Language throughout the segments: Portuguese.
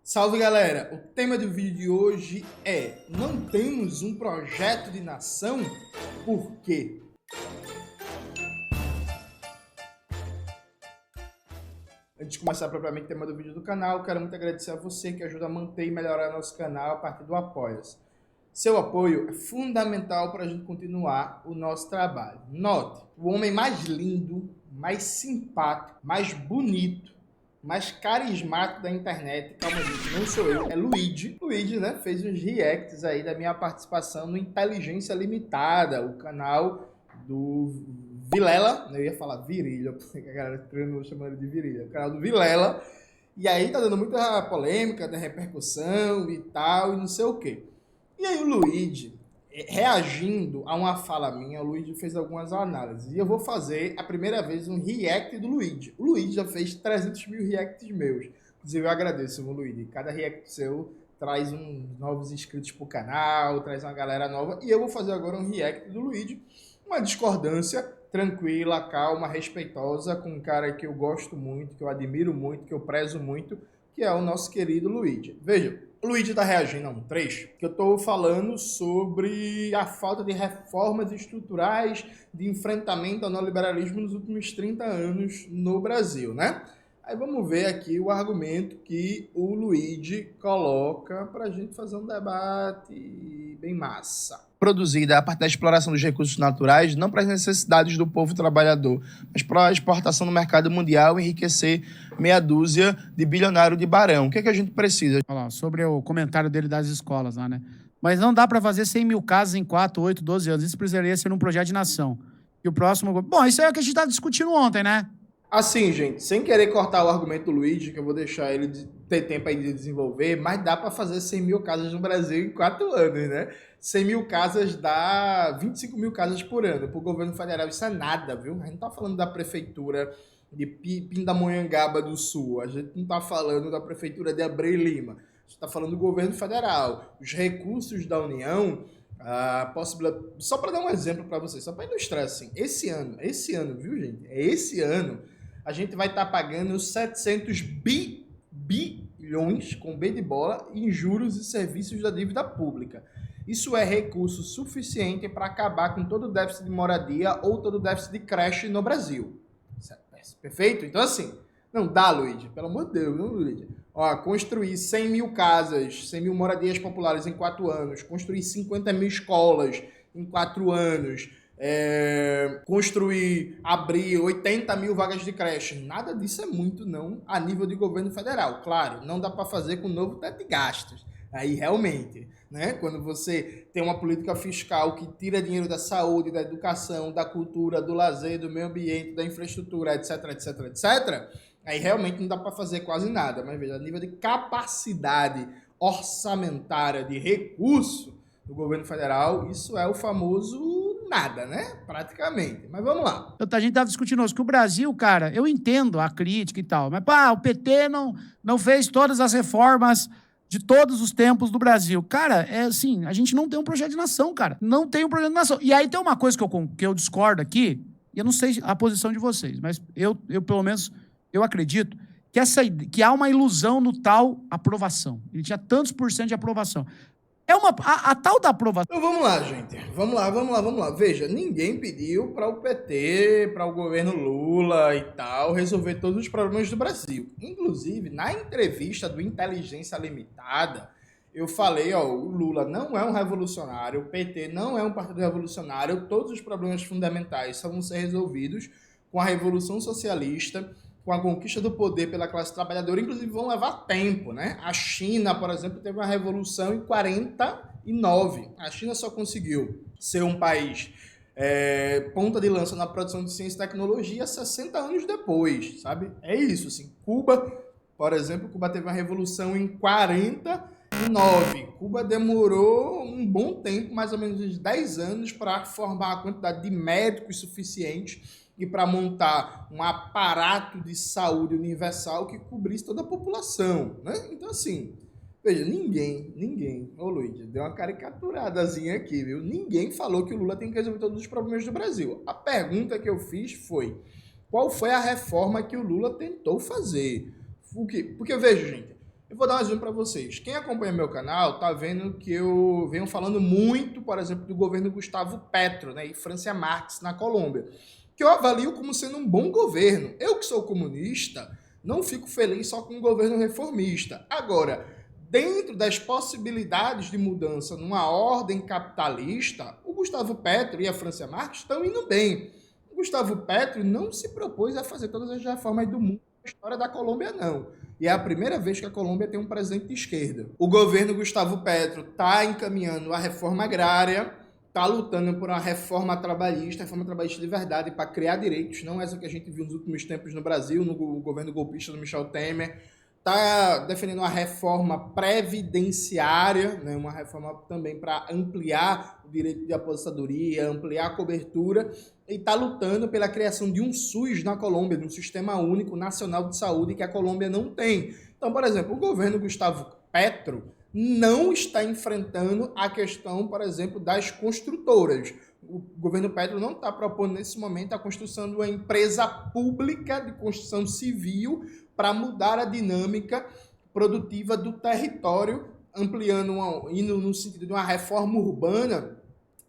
Salve galera, o tema do vídeo de hoje é: não temos um projeto de nação? Por quê? Antes de começar propriamente o tema do vídeo do canal, quero muito agradecer a você que ajuda a manter e melhorar nosso canal a partir do Apoia-se. Seu apoio é fundamental para a gente continuar o nosso trabalho. Note, o homem mais lindo, mais simpático, mais bonito, mais carismático da internet, calma gente, não sou eu, é Luigi. Luigi, né, fez uns reacts aí da minha participação no Inteligência Limitada, o canal do Vilela, eu ia falar Virilha, porque a galera treinou chamando ele de Virilha, o canal do Vilela, e aí tá dando muita polêmica, né, repercussão e tal, e não sei o quê. E aí o Luigi, reagindo a uma fala minha, o Luigi fez algumas análises. E eu vou fazer a primeira vez um react do Luigi. O Luigi já fez 300 mil reacts meus. Inclusive eu agradeço, meu Luigi. Cada react seu traz uns novos inscritos pro canal, traz uma galera nova. E eu vou fazer agora um react do Luigi. Uma discordância tranquila, calma, respeitosa, com um cara que eu gosto muito, que eu admiro muito, que eu prezo muito, que é o nosso querido Luigi. Veja, o Luigi está reagindo a um trecho que eu estou falando sobre a falta de reformas estruturais de enfrentamento ao neoliberalismo nos últimos 30 anos no Brasil, né? Aí vamos ver aqui o argumento que o Luigi coloca para a gente fazer um debate bem massa. Produzida a partir da exploração dos recursos naturais, não para as necessidades do povo trabalhador, mas para a exportação no mercado mundial e enriquecer meia dúzia de bilionário de barão. O que é que a gente precisa? Olha lá, sobre o comentário dele das escolas lá, né? Mas não dá para fazer 100 mil casas em 4, 8, 12 anos. Isso precisaria ser um projeto de nação. E o próximo... Bom, isso é o que a gente estava discutindo ontem, né? Assim, gente, sem querer cortar o argumento do Luigi, que eu vou deixar ele ter tempo aí de desenvolver, mas dá para fazer 100 mil casas no Brasil em 4 anos, né? 100 mil casas dá 25 mil casas por ano. Para o governo federal isso é nada, viu? A gente não tá falando da prefeitura de Pindamonhangaba do Sul, a gente não tá falando da prefeitura de Abreu e Lima, a gente tá falando do governo federal. Os recursos da União, a possibilidade... Só para dar um exemplo para vocês, só para ilustrar assim, esse ano, viu gente? Esse ano a gente vai estar pagando 700 bilhões, com B de bola, em juros e serviços da dívida pública. Isso é recurso suficiente para acabar com todo o déficit de moradia ou todo o déficit de creche no Brasil. Perfeito? Então assim, não dá, Luigi, pelo amor de Deus, não, Luigi. Ó, construir 100 mil casas, 100 mil moradias populares em 4 anos, construir 50 mil escolas em 4 anos, abrir 80 mil vagas de creche. Nada disso é muito, não, a nível de governo federal. Claro, não dá para fazer com o novo teto de gastos. Aí, realmente, né, quando você tem uma política fiscal que tira dinheiro da saúde, da educação, da cultura, do lazer, do meio ambiente, da infraestrutura, etc, etc, etc, aí realmente não dá para fazer quase nada. Mas veja, a nível de capacidade orçamentária de recurso do governo federal, isso é o famoso nada, né? Praticamente. Mas vamos lá. A gente estava discutindo hoje que o Brasil, cara, eu entendo a crítica e tal, mas pá, o PT não fez todas as reformas de todos os tempos do Brasil. Cara, é assim, a gente não tem um projeto de nação, cara. Não tem um projeto de nação. E aí tem uma coisa que eu discordo aqui, e eu não sei a posição de vocês, mas eu pelo menos, eu acredito que há uma ilusão no tal aprovação. Ele tinha tantos por cento de aprovação. A tal da aprovação... Então vamos lá, gente. Vamos lá. Veja, ninguém pediu para o PT, para o governo Lula e tal, resolver todos os problemas do Brasil. Inclusive, na entrevista do Inteligência Limitada, eu falei, ó, o Lula não é um revolucionário, o PT não é um partido revolucionário, todos os problemas fundamentais só vão ser resolvidos com a Revolução Socialista, com a conquista do poder pela classe trabalhadora, inclusive vão levar tempo, né? A China, por exemplo, teve uma revolução em 49. A China só conseguiu ser um país ponta de lança na produção de ciência e tecnologia 60 anos depois, sabe? É isso, assim. Cuba, por exemplo, Cuba teve uma revolução em 49. Cuba demorou um bom tempo, mais ou menos uns 10 anos, para formar a quantidade de médicos suficientes e para montar um aparato de saúde universal que cobrisse toda a população, né? Então, assim, veja, ninguém, ô Luiz, deu uma caricaturadazinha aqui, viu? Ninguém falou que o Lula tem que resolver todos os problemas do Brasil. A pergunta que eu fiz foi, qual foi a reforma que o Lula tentou fazer? Porque veja, gente, Eu vou dar um exemplo para vocês. Quem acompanha meu canal tá vendo que eu venho falando muito, por exemplo, do governo Gustavo Petro, né, e Francia Marques na Colômbia, que eu avalio como sendo um bom governo. Eu que sou comunista, não fico feliz só com um governo reformista. Agora, dentro das possibilidades de mudança numa ordem capitalista, o Gustavo Petro e a Francia Marques estão indo bem. O Gustavo Petro não se propôs a fazer todas as reformas do mundo na história da Colômbia, não. E é a primeira vez que a Colômbia tem um presidente de esquerda. O governo Gustavo Petro está encaminhando a reforma agrária, está lutando por uma reforma trabalhista de verdade, para criar direitos, não essa que a gente viu nos últimos tempos no Brasil, no governo golpista do Michel Temer. Está defendendo uma reforma previdenciária, né, uma reforma também para ampliar o direito de aposentadoria, ampliar a cobertura, e está lutando pela criação de um SUS na Colômbia, de um Sistema Único Nacional de Saúde que a Colômbia não tem. Então, por exemplo, o governo Gustavo Petro não está enfrentando a questão, por exemplo, das construtoras. O governo Petro não está propondo, nesse momento, a construção de uma empresa pública de construção civil para mudar a dinâmica produtiva do território, ampliando, indo no sentido de uma reforma urbana,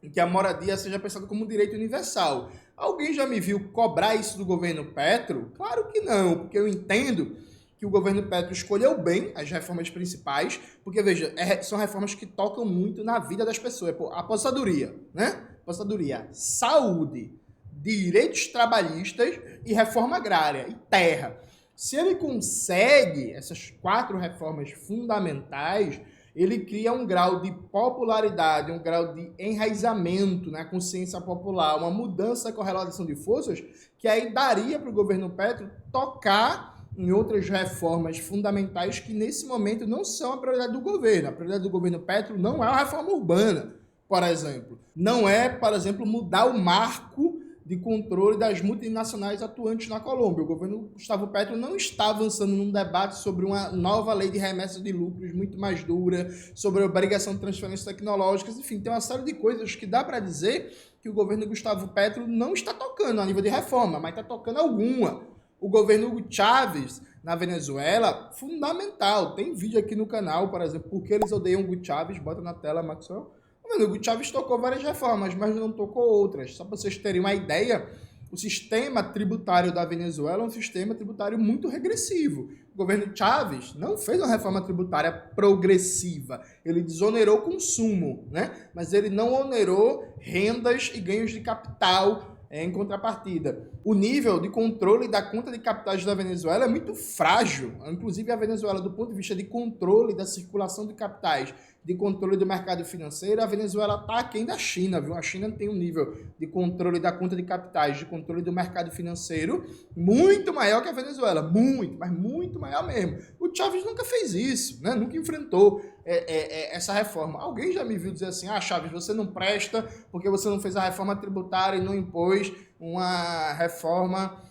em que a moradia seja pensada como um direito universal. Alguém já me viu cobrar isso do governo Petro? Claro que não, porque eu entendo que o governo Petro escolheu bem as reformas principais, porque, veja, são reformas que tocam muito na vida das pessoas. Aposentadoria, né? Aposentadoria, saúde, direitos trabalhistas e reforma agrária e terra. Se ele consegue essas 4 reformas fundamentais, ele cria um grau de popularidade, um grau de enraizamento na consciência popular, uma mudança com a correlação de forças, que aí daria para o governo Petro tocar em outras reformas fundamentais que, nesse momento, não são a prioridade do governo. A prioridade do governo Petro não é a reforma urbana, por exemplo. Não é, por exemplo, mudar o marco de controle das multinacionais atuantes na Colômbia. O governo Gustavo Petro não está avançando num debate sobre uma nova lei de remessa de lucros muito mais dura, sobre a obrigação de transferências tecnológicas, enfim, tem uma série de coisas que dá para dizer que o governo Gustavo Petro não está tocando a nível de reforma, mas está tocando alguma. O governo Chávez, na Venezuela, fundamental. Tem vídeo aqui no canal, por exemplo, porque eles odeiam o Hugo Chávez, bota na tela, Maxwell. O Hugo Chávez tocou várias reformas, mas não tocou outras. Só para vocês terem uma ideia, o sistema tributário da Venezuela é um sistema tributário muito regressivo. O governo Chávez não fez uma reforma tributária progressiva. Ele desonerou o consumo, né? Mas ele não onerou rendas e ganhos de capital em contrapartida. O nível de controle da conta de capitais da Venezuela é muito frágil. Inclusive, a Venezuela, do ponto de vista de controle da circulação de capitais, de controle do mercado financeiro, a Venezuela está aquém da China, viu? A China tem um nível de controle da conta de capitais, de controle do mercado financeiro muito maior que a Venezuela. Muito, mas muito maior mesmo. O Chávez nunca fez isso, né? Nunca enfrentou essa reforma. Alguém já me viu dizer assim, Chávez, você não presta porque você não fez a reforma tributária e não impôs uma reforma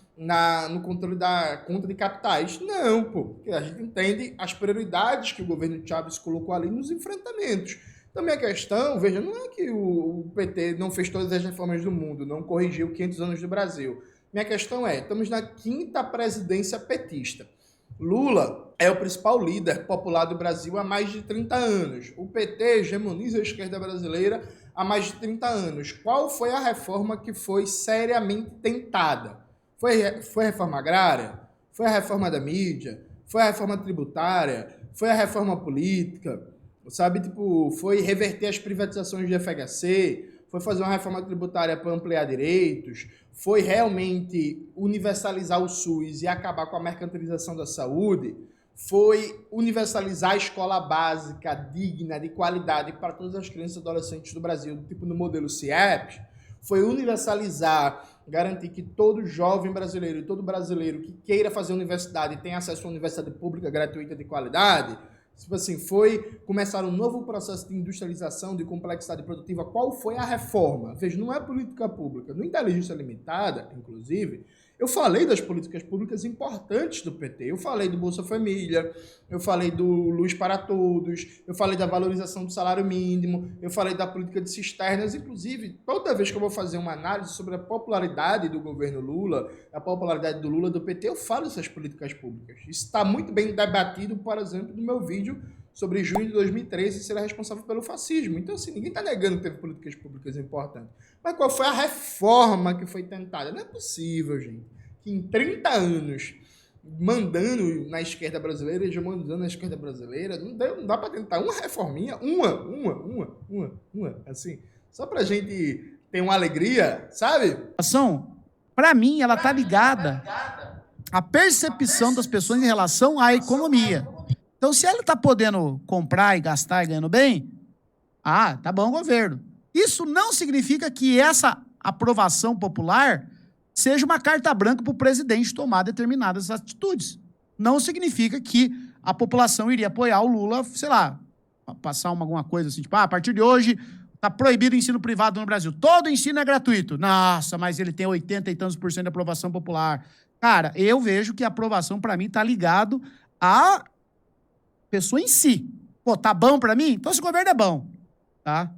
no controle da conta de capitais? Não, porque a gente entende as prioridades que o governo Chávez colocou ali nos enfrentamentos. Também a questão, veja, não é que o PT não fez todas as reformas do mundo, não corrigiu 500 anos do Brasil. Minha questão é, estamos na 5ª presidência petista. Lula é o principal líder popular do Brasil há mais de 30 anos. O PT hegemoniza a esquerda brasileira há mais de 30 anos. Qual foi a reforma que foi seriamente tentada? Foi a reforma agrária? Foi a reforma da mídia? Foi a reforma tributária? Foi a reforma política? Sabe, foi reverter as privatizações de FHC? Foi fazer uma reforma tributária para ampliar direitos? Foi realmente universalizar o SUS e acabar com a mercantilização da saúde? Foi universalizar a escola básica digna, de qualidade para todas as crianças e adolescentes do Brasil, tipo no modelo CIEP? Foi universalizar, garantir que todo jovem brasileiro e todo brasileiro que queira fazer universidade tenha acesso a uma universidade pública gratuita de qualidade? Tipo assim, foi começar um novo processo de industrialização, de complexidade produtiva. Qual foi a reforma? Veja, não é política pública. No Inteligência Limitada, inclusive, Eu falei das políticas públicas importantes do PT. Eu falei do Bolsa Família, eu falei do Luz para Todos, eu falei da valorização do salário mínimo, eu falei da política de cisternas. Inclusive, toda vez que eu vou fazer uma análise sobre a popularidade do governo Lula, a popularidade do Lula do PT, eu falo dessas políticas públicas. Isso está muito bem debatido, por exemplo, no meu vídeo sobre junho de 2013 ser responsável pelo fascismo. Então, assim, ninguém está negando que teve políticas públicas importantes. Mas qual foi a reforma que foi tentada? Não é possível, gente, que em 30 anos, mandando na esquerda brasileira, hegemonizando na esquerda brasileira, não dá para tentar uma reforminha, assim, só para a gente ter uma alegria, sabe? Para mim, ela tá ligada à percepção das pessoas em relação à economia. Então, se ela está podendo comprar e gastar e ganhando bem, tá bom o governo. Isso não significa que essa aprovação popular seja uma carta branca para o presidente tomar determinadas atitudes. Não significa que a população iria apoiar o Lula, sei lá, passar alguma coisa assim, tipo, a partir de hoje está proibido o ensino privado no Brasil. Todo ensino é gratuito. Nossa, mas ele tem 80 e tantos por cento de aprovação popular. Cara, eu vejo que a aprovação, para mim, está ligado à pessoa em si. Pô, tá bom para mim? Então esse governo é bom, tá?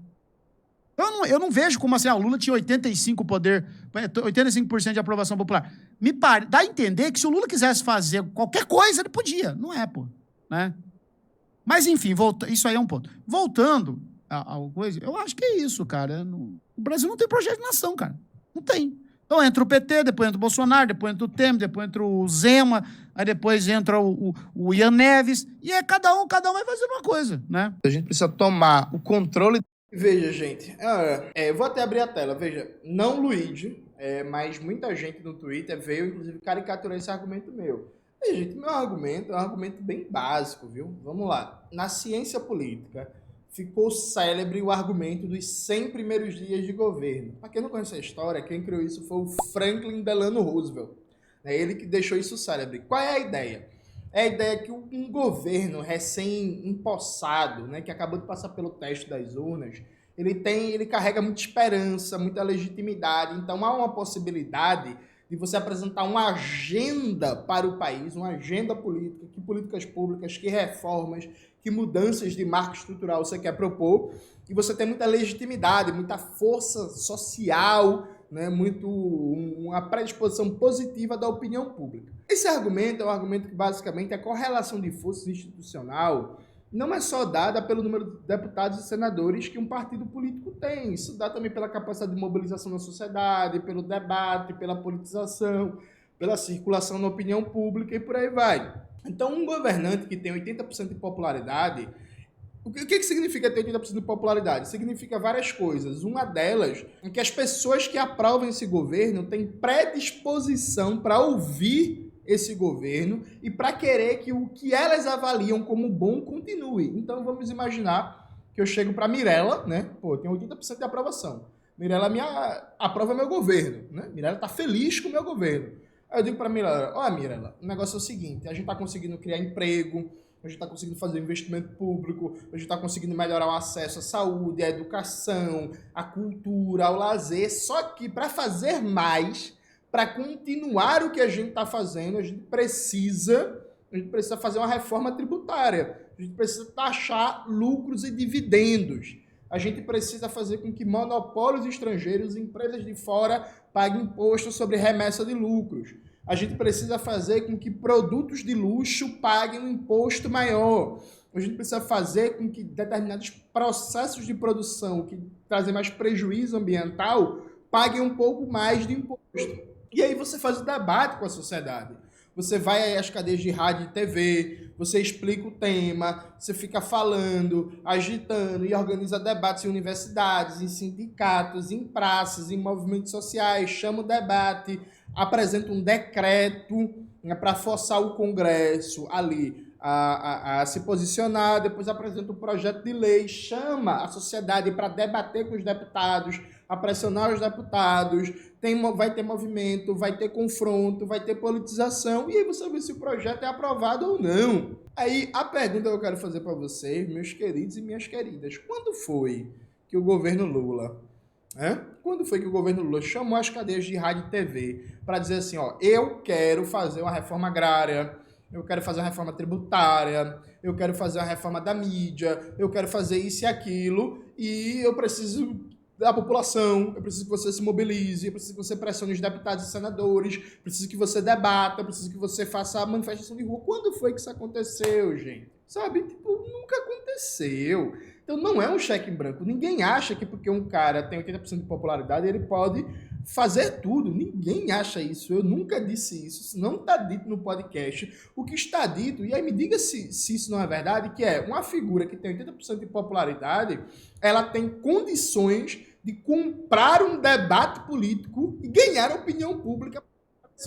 Eu não vejo como assim, o Lula tinha 85% de aprovação popular. Dá a entender que se o Lula quisesse fazer qualquer coisa, ele podia. Não é, pô. Né? Mas, enfim, isso aí é um ponto. Voltando a coisa, eu acho que é isso, cara. O Brasil não tem projeto de nação, cara. Não tem. Então entra o PT, depois entra o Bolsonaro, depois entra o Temer, depois entra o Zema, aí depois entra o Ian Neves, e cada um vai fazendo uma coisa, né? A gente precisa tomar o controle. Veja, gente, eu vou até abrir a tela, veja, não Luigi, mas muita gente no Twitter veio, inclusive, caricaturar esse argumento meu. Veja, gente, meu argumento é um argumento bem básico, viu? Vamos lá. Na ciência política, ficou célebre o argumento dos 100 primeiros dias de governo. Para quem não conhece a história, quem criou isso foi o Franklin Delano Roosevelt. É ele que deixou isso célebre. Qual é a ideia? É a ideia que um governo recém-empossado, né, que acabou de passar pelo teste das urnas, ele carrega muita esperança, muita legitimidade. Então há uma possibilidade de você apresentar uma agenda para o país, uma agenda política, que políticas públicas, que reformas, que mudanças de marco estrutural você quer propor, e você tem muita legitimidade, muita força social, né, uma predisposição positiva da opinião pública. Esse argumento é um argumento que basicamente a correlação de forças institucional não é só dada pelo número de deputados e senadores que um partido político tem. Isso dá também pela capacidade de mobilização na sociedade, pelo debate, pela politização, pela circulação na opinião pública e por aí vai. Então, um governante que tem 80% de popularidade, o que significa ter 80% de popularidade? Significa várias coisas. Uma delas é que as pessoas que aprovam esse governo têm predisposição para ouvir esse governo e para querer que o que elas avaliam como bom continue. Então, vamos imaginar que eu chego para Mirella, né? Pô, tem 80% de aprovação. Mirella aprova meu governo, né? Mirella está feliz com o meu governo. Aí eu digo para Mirella, Mirella, o negócio é o seguinte, a gente está conseguindo criar emprego, a gente está conseguindo fazer investimento público, a gente está conseguindo melhorar o acesso à saúde, à educação, à cultura, ao lazer, só que para fazer mais, para continuar o que a gente está fazendo, a gente precisa fazer uma reforma tributária, a gente precisa taxar lucros e dividendos, a gente precisa fazer com que monopólios estrangeiros, empresas de fora, paguem imposto sobre remessa de lucros. A gente precisa fazer com que produtos de luxo paguem um imposto maior. A gente precisa fazer com que determinados processos de produção que trazem mais prejuízo ambiental paguem um pouco mais de imposto. E aí você faz o debate com a sociedade. Você vai às cadeias de rádio e TV, você explica o tema, você fica falando, agitando e organiza debates em universidades, em sindicatos, em praças, em movimentos sociais, chama o debate, apresenta um decreto, né, para forçar o Congresso ali a se posicionar, depois apresenta um projeto de lei, chama a sociedade para debater com os deputados, a pressionar os deputados, vai ter movimento, vai ter confronto, vai ter politização, e aí você vê se o projeto é aprovado ou não. Aí a pergunta que eu quero fazer para vocês, meus queridos e minhas queridas, quando foi que o governo Lula Né? Quando foi que o governo Lula chamou as cadeias de rádio e TV para dizer assim, ó, eu quero fazer uma reforma agrária, eu quero fazer uma reforma tributária, eu quero fazer uma reforma da mídia, eu quero fazer isso e aquilo, e eu preciso da população, eu preciso que você se mobilize, eu preciso que você pressione os deputados e senadores, preciso que você debata, eu preciso que você faça a manifestação de rua. Quando foi que isso aconteceu, gente? Sabe? Tipo, nunca aconteceu. Então não é um cheque em branco. Ninguém acha que porque um cara tem 80% de popularidade, ele pode fazer tudo. Ninguém acha isso. Eu nunca disse isso. Isso não está dito no podcast. O que está dito, e aí me diga se isso não é verdade, que é uma figura que tem 80% de popularidade, ela tem condições de comprar um debate político e ganhar a opinião pública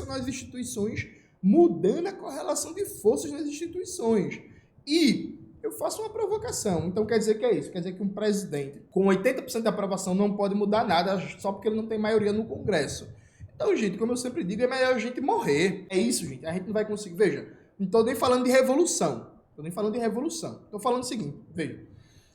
nas instituições, mudando a correlação de forças nas instituições. E eu faço uma provocação. Então quer dizer que é isso? Quer dizer que um presidente com 80% de aprovação não pode mudar nada só porque ele não tem maioria no Congresso. Então, gente, como eu sempre digo, é melhor a gente morrer. É isso, gente. A gente não vai conseguir. Veja, não estou nem falando de revolução. Estou falando o seguinte, veja.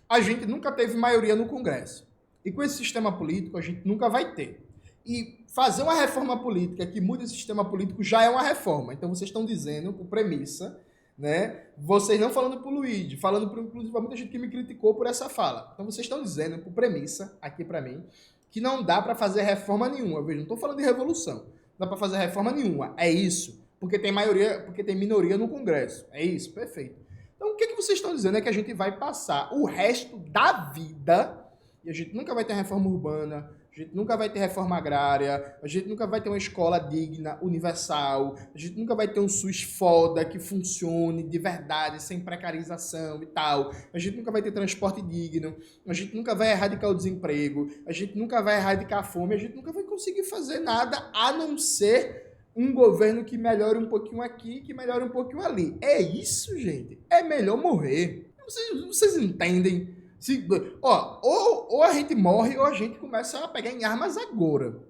A gente nunca teve maioria no Congresso. E com esse sistema político, a gente nunca vai ter. E fazer uma reforma política que muda esse sistema político já é uma reforma. Então, vocês estão dizendo, por premissa, né? Vocês não falando pro Luigi, falando pro, inclusive, muita gente que me criticou por essa fala. Então, vocês estão dizendo, por premissa, aqui para mim, que não dá para fazer reforma nenhuma. Veja, não estou falando de revolução. Não dá para fazer reforma nenhuma. É isso. Porque tem maioria, porque tem minoria no Congresso. É isso, perfeito. Então, o que vocês estão dizendo é que a gente vai passar o resto da vida, e a gente nunca vai ter reforma urbana, a gente nunca vai ter reforma agrária, a gente nunca vai ter uma escola digna, universal, a gente nunca vai ter um SUS foda que funcione de verdade, sem precarização e tal, a gente nunca vai ter transporte digno, a gente nunca vai erradicar o desemprego, a gente nunca vai erradicar a fome, a gente nunca vai conseguir fazer nada a não ser um governo que melhore um pouquinho aqui, que melhore um pouquinho ali. É isso, gente. É melhor morrer. Vocês entendem? Ou a gente morre ou a gente começa a pegar em armas agora.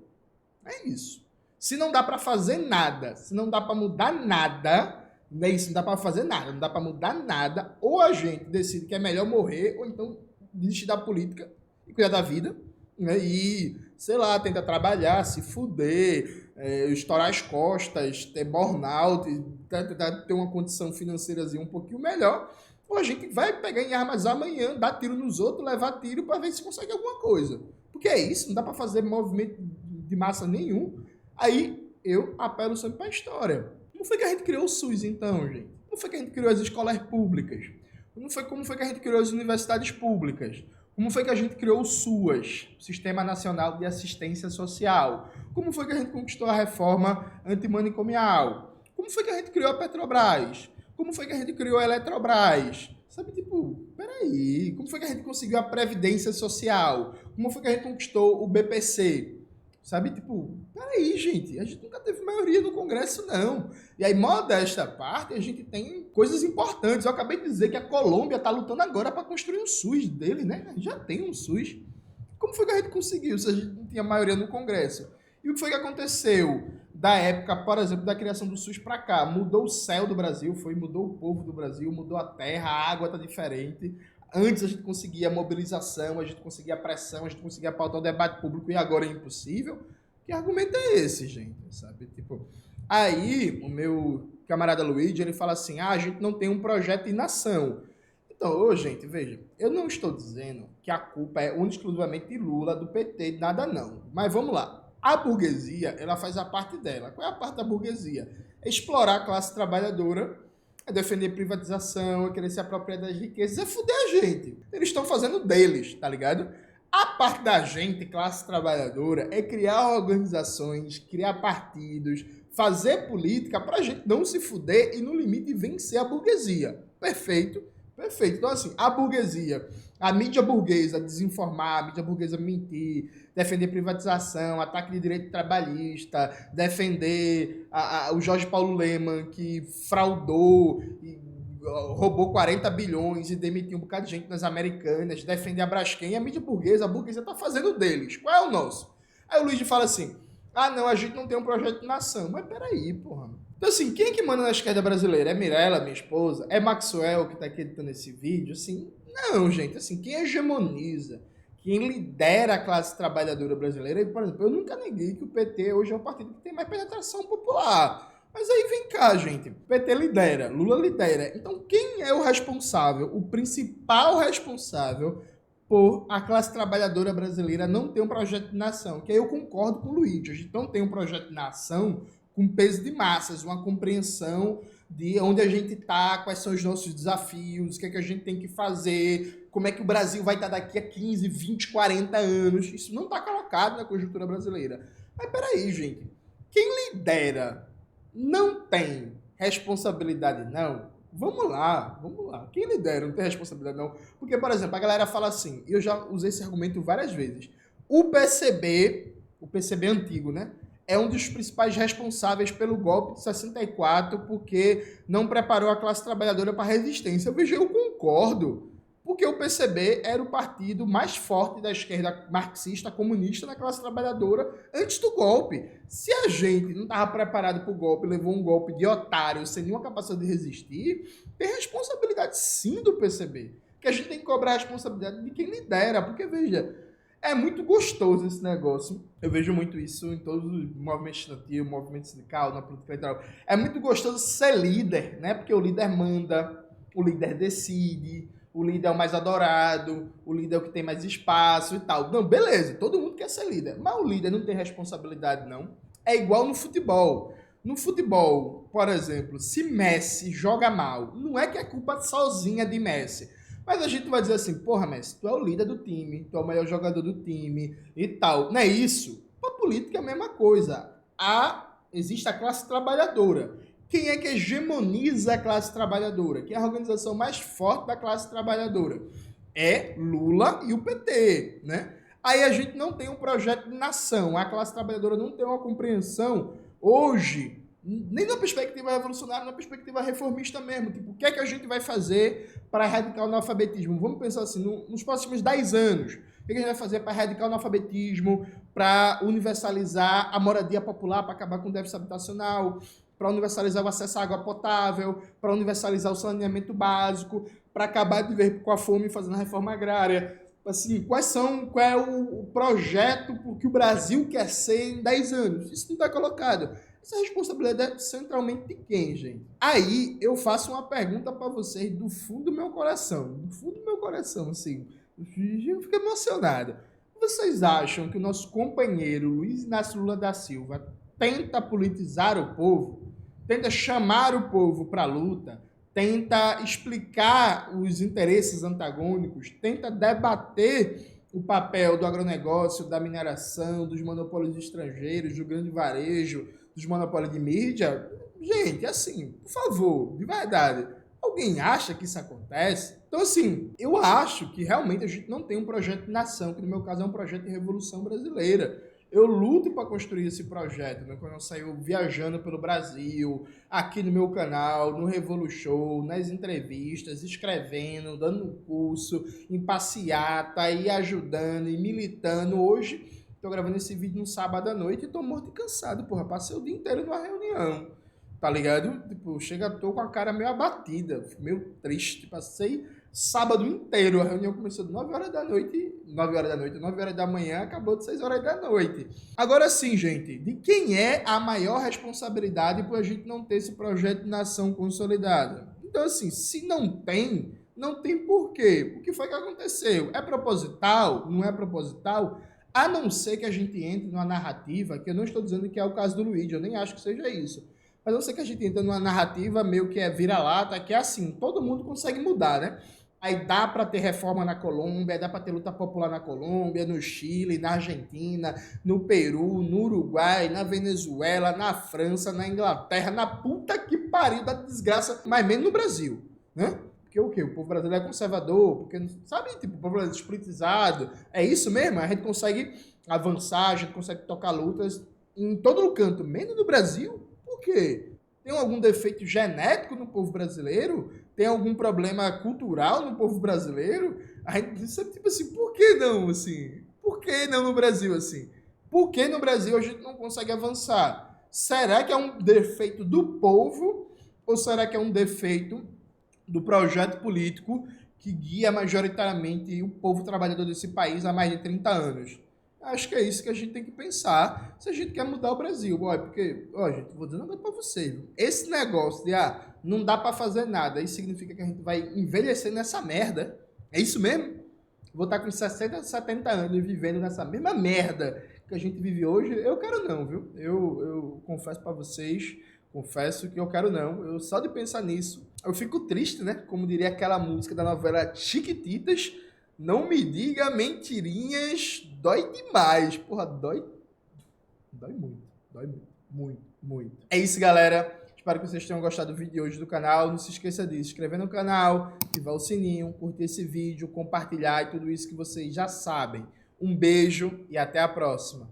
É isso. Se não dá pra fazer nada, se não dá pra mudar nada, não é isso, não dá pra fazer nada, não dá pra mudar nada, ou a gente decide que é melhor morrer, ou então desistir da política e cuidar da vida, né? E, sei lá, tentar trabalhar, se fuder, estourar as costas, ter burnout, tentar ter uma condição financeirazinha um pouquinho melhor. Ou a gente vai pegar em armas amanhã, dar tiro nos outros, levar tiro para ver se consegue alguma coisa. Porque é isso, não dá para fazer movimento de massa nenhum. Aí eu apelo sempre para a história. Como foi que a gente criou o SUS então, gente? Como foi que a gente criou as escolas públicas? Como foi que a gente criou as universidades públicas? Como foi que a gente criou o SUAS, Sistema Nacional de Assistência Social? Como foi que a gente conquistou a reforma antimanicomial? Como foi que a gente criou a Petrobras? Como foi que a gente criou a Eletrobras? Sabe, tipo, peraí, como foi que a gente conseguiu a Previdência Social? Como foi que a gente conquistou o BPC? Sabe, tipo, peraí, gente, a gente nunca teve maioria no Congresso, não. E aí, modesta parte, a gente tem coisas importantes. Eu acabei de dizer que a Colômbia está lutando agora para construir um SUS dele, né? A gente já tem um SUS. Como foi que a gente conseguiu se a gente não tinha maioria no Congresso? E o que foi que aconteceu da época, por exemplo, da criação do SUS para cá? Mudou o céu do Brasil, mudou o povo do Brasil, mudou a terra, a água está diferente. Antes a gente conseguia mobilização, a gente conseguia pressão, a gente conseguia pautar o debate público e agora é impossível. Que argumento é esse, gente? Sabe? Tipo, aí o meu camarada Luigi, ele fala assim, a gente não tem um projeto de nação. Então, gente, veja, eu não estou dizendo que a culpa é exclusivamente de Lula, do PT, de nada não. Mas vamos lá. A burguesia, ela faz a parte dela. Qual é a parte da burguesia? É explorar a classe trabalhadora, é defender privatização, é querer se apropriar das riquezas, é fuder a gente. Eles estão fazendo deles, tá ligado? A parte da gente, classe trabalhadora, é criar organizações, criar partidos, fazer política pra gente não se fuder e, no limite, vencer a burguesia. Perfeito? Perfeito. Então, assim, a burguesia, a mídia burguesa desinformar, a mídia burguesa mentir, defender privatização, ataque de direito trabalhista, defender o Jorge Paulo Lemann, que fraudou e roubou 40 bilhões e demitiu um bocado de gente nas Americanas, defender a Braskem, a mídia burguesa, a burguesia tá fazendo deles. Qual é o nosso? Aí o Luigi fala assim, não, a gente não tem um projeto de nação. Mas peraí, porra. Então, assim, quem é que manda na esquerda brasileira? É Mirella, minha esposa? É Maxwell, que tá aqui editando esse vídeo? Assim, não, gente. Assim, quem hegemoniza, quem lidera a classe trabalhadora brasileira, por exemplo, eu nunca neguei que o PT hoje é o partido que tem mais penetração popular. Mas aí vem cá, gente. O PT lidera, Lula lidera. Então quem é o responsável, o principal responsável por a classe trabalhadora brasileira não ter um projeto de nação? Que aí eu concordo com o Luiz. A gente não tem um projeto de nação com peso de massas, uma compreensão de onde a gente está, quais são os nossos desafios, o que é que a gente tem que fazer, como é que o Brasil vai estar daqui a 15, 20, 40 anos. Isso não está colocado na conjuntura brasileira. Mas peraí, gente. Quem lidera não tem responsabilidade, não? Vamos lá. Quem lidera não tem responsabilidade, não? Porque, por exemplo, a galera fala assim, e eu já usei esse argumento várias vezes, o PCB antigo, né? É um dos principais responsáveis pelo golpe de 64, porque não preparou a classe trabalhadora para a resistência. Eu concordo, porque o PCB era o partido mais forte da esquerda marxista, comunista na classe trabalhadora antes do golpe. Se a gente não estava preparado para o golpe, levou um golpe de otário, sem nenhuma capacidade de resistir, tem responsabilidade sim do PCB. Que a gente tem que cobrar a responsabilidade de quem lidera, porque, veja, é muito gostoso esse negócio. Eu vejo muito isso em todos os movimentos estudantis, movimento sindical, na política eleitoral. É muito gostoso ser líder, né? Porque o líder manda, o líder decide, o líder é o mais adorado, o líder é o que tem mais espaço e tal. Não, beleza, todo mundo quer ser líder, mas o líder não tem responsabilidade, não. É igual no futebol. No futebol, por exemplo, se Messi joga mal, não é que é culpa sozinha de Messi. Mas a gente vai dizer assim, porra, Messi, tu é o líder do time, tu é o melhor jogador do time e tal. Não é isso? Para política é a mesma coisa. Existe a classe trabalhadora. Quem é que hegemoniza a classe trabalhadora? Quem é a organização mais forte da classe trabalhadora? É Lula e o PT, né? Aí a gente não tem um projeto de nação. A classe trabalhadora não tem uma compreensão hoje, nem na perspectiva revolucionária, na perspectiva reformista mesmo. Tipo, o que é que a gente vai fazer para erradicar o analfabetismo? Vamos pensar assim, nos próximos 10 anos. O que a gente vai fazer para erradicar o analfabetismo, para universalizar a moradia popular, para acabar com o déficit habitacional, para universalizar o acesso à água potável, para universalizar o saneamento básico, para acabar de vez com a fome fazendo a reforma agrária. Assim, qual é o projeto que o Brasil quer ser em 10 anos? Isso não está colocado. Essa responsabilidade é centralmente de quem, gente? Aí eu faço uma pergunta para vocês do fundo do meu coração. Do fundo do meu coração, assim. Eu fico emocionado. Vocês acham que o nosso companheiro Luiz Inácio Lula da Silva tenta politizar o povo? Tenta chamar o povo para a luta? Tenta explicar os interesses antagônicos? Tenta debater o papel do agronegócio, da mineração, dos monopólios estrangeiros, do grande varejo, dos monopólios de mídia? Gente, assim, por favor, de verdade, alguém acha que isso acontece? Então, assim, eu acho que realmente a gente não tem um projeto de nação, que no meu caso é um projeto de revolução brasileira. Eu luto para construir esse projeto, né? Quando eu saio viajando pelo Brasil, aqui no meu canal, no Revolu Show, nas entrevistas, escrevendo, dando curso, em passeata, e ajudando, e militando. Hoje, tô gravando esse vídeo no sábado à noite e tô morto e cansado, porra. Passei o dia inteiro numa reunião, tá ligado? Tipo, tô com a cara meio abatida, meio triste. Passei sábado inteiro, a reunião começou de 9 horas da noite, 9 horas da manhã, acabou de 6 horas da noite. Agora sim, gente, de quem é a maior responsabilidade por a gente não ter esse projeto de nação consolidado? Então, assim, se não tem porquê. O que foi que aconteceu? É proposital? Não é proposital? A não ser que a gente entre numa narrativa, que eu não estou dizendo que é o caso do Luigi, eu nem acho que seja isso. Mas a não ser que a gente entre numa narrativa meio que é vira-lata, que é assim, todo mundo consegue mudar, né? Aí dá para ter reforma na Colômbia, dá para ter luta popular na Colômbia, no Chile, na Argentina, no Peru, no Uruguai, na Venezuela, na França, na Inglaterra, na puta que pariu da desgraça, mas menos no Brasil, né? Porque o quê? O povo brasileiro é conservador, porque, sabe, tipo, o povo brasileiro é despolitizado. É isso mesmo? A gente consegue avançar, a gente consegue tocar lutas em todo o canto, menos no Brasil. Por quê? Tem algum defeito genético no povo brasileiro? Tem algum problema cultural no povo brasileiro? A gente diz, tipo assim, por que não, assim? Por que não no Brasil, assim? Por que no Brasil a gente não consegue avançar? Será que é um defeito do povo ou será que é um defeito do projeto político que guia majoritariamente o povo trabalhador desse país há mais de 30 anos. Acho que é isso que a gente tem que pensar se a gente quer mudar o Brasil, boy, porque, ó, gente, vou dizer uma coisa pra você, viu? Esse negócio de, não dá pra fazer nada, isso significa que a gente vai envelhecer nessa merda. É isso mesmo? Vou estar com 60, 70 anos e vivendo nessa mesma merda que a gente vive hoje? Eu quero não, viu? Eu confesso pra vocês, confesso que eu quero não. Eu só de pensar nisso, eu fico triste, né? Como diria aquela música da novela Chiquititas, não me diga mentirinhas, dói demais. Porra, dói muito. Dói muito. Muito, muito. É isso, galera. Espero que vocês tenham gostado do vídeo de hoje do canal. Não se esqueça de se inscrever no canal, ativar o sininho, curtir esse vídeo, compartilhar e tudo isso que vocês já sabem. Um beijo e até a próxima.